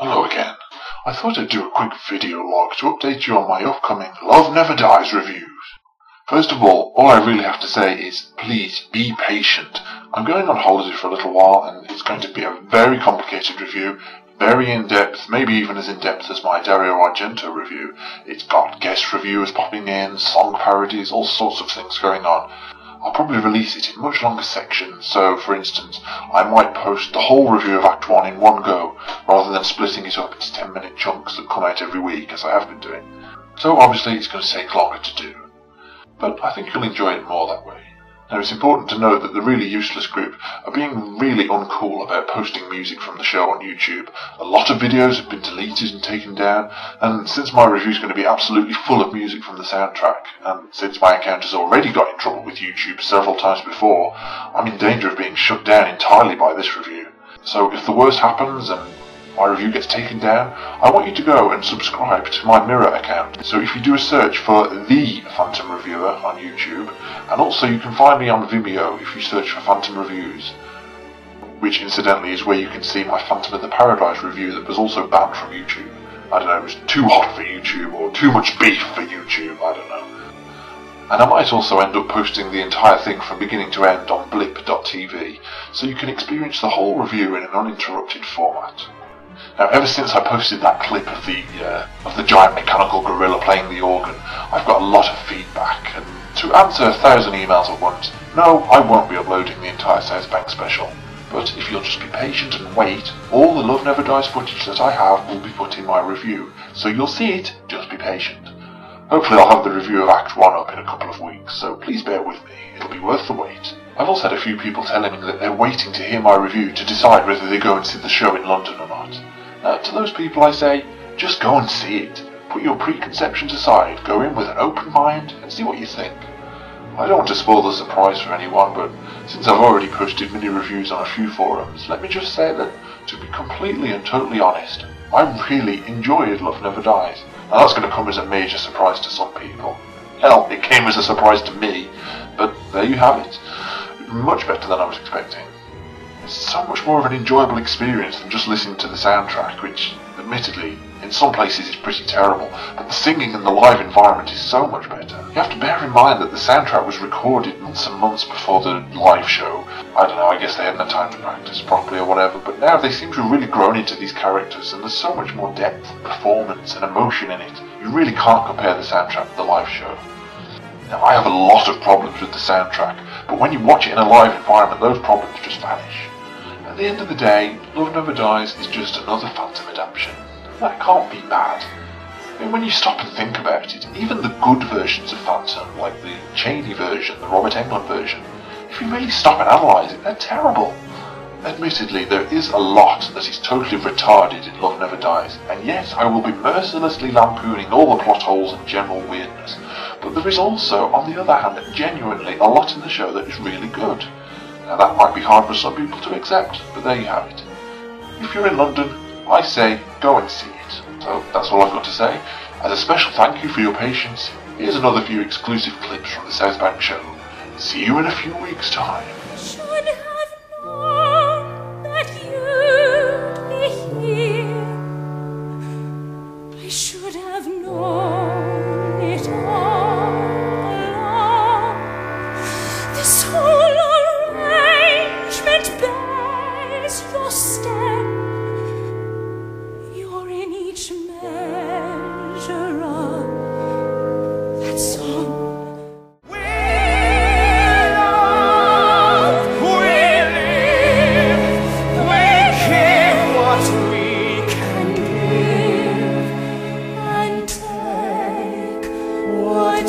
Hello again. I thought I'd do a quick video log to update you on my upcoming Love Never Dies reviews. First of all I really have to say is please be patient. I'm going on holiday for a little while and it's going to be a very complicated review, very in-depth, maybe even as in-depth as my Dario Argento review. It's got guest reviewers popping in, song parodies, all sorts of things going on. I'll probably release it in much longer sections, so for instance, I might post the whole review of Act 1 in one go, rather than splitting it up into 10-minute chunks that come out every week, as I have been doing. So obviously it's going to take longer to do, but I think you'll enjoy it more that way. Now it's important to note that the Really Useless group are being really uncool about posting music from the show on YouTube. A lot of videos have been deleted and taken down, and since my review is going to be absolutely full of music from the soundtrack, and since my account has already got in trouble with YouTube several times before, I'm in danger of being shut down entirely by this review. So if the worst happens and my review gets taken down, I want you to go and subscribe to my Mirror account. So if you do a search for The Phantom Reviewer on YouTube, and also you can find me on Vimeo if you search for Phantom Reviews, which incidentally is where you can see my Phantom of the Paradise review that was also banned from YouTube. I don't know, it was too hot for YouTube or too much beef for YouTube, I don't know. And I might also end up posting the entire thing from beginning to end on blip.tv, so you can experience the whole review in an uninterrupted format. Now, ever since I posted that clip of the giant mechanical gorilla playing the organ, I've got a lot of feedback, and to answer 1,000 emails at once, no, I won't be uploading the entire South Bank special. But if you'll just be patient and wait, all the Love Never Dies footage that I have will be put in my review, so you'll see it, just be patient. Hopefully I'll have the review of Act 1 up in a couple of weeks, so please bear with me, it'll be worth the wait. I've also had a few people telling me that they're waiting to hear my review to decide whether they go and see the show in London or not. To those people I say, just go and see it. Put your preconceptions aside, go in with an open mind and see what you think. I don't want to spoil the surprise for anyone, but since I've already posted mini reviews on a few forums, let me just say that, to be completely and totally honest, I really enjoyed Love Never Dies. Now that's going to come as a major surprise to some people. Hell, it came as a surprise to me, but there you have it. Much better than I was expecting. It's so much more of an enjoyable experience than just listening to the soundtrack, which, admittedly, in some places is pretty terrible, but the singing and the live environment is so much better. You have to bear in mind that the soundtrack was recorded months and months before the live show. I don't know, I guess they hadn't had time to practice properly or whatever, but now they seem to have really grown into these characters, and there's so much more depth, performance, and emotion in it. You really can't compare the soundtrack with the live show. Now, I have a lot of problems with the soundtrack, but when you watch it in a live environment, those problems just vanish. At the end of the day, Love Never Dies is just another Phantom adaptation. That can't be bad. I mean, when you stop and think about it, even the good versions of Phantom, like the Chaney version, the Robert Englund version, if you really stop and analyse it, they're terrible. Admittedly, there is a lot that is totally retarded in Love Never Dies, and yes, I will be mercilessly lampooning all the plot holes and general weirdness, but there is also, on the other hand, genuinely a lot in the show that is really good. Now that might be hard for some people to accept, but there you have it. If you're in London, I say go and see it. So that's all I've got to say. As a special thank you for your patience, here's another few exclusive clips from the South Bank show. See you in a few weeks' time. Should have known that you'd be here. I should have known it all along. This whole arrangement bears your stamp. You're in each measure of that song. What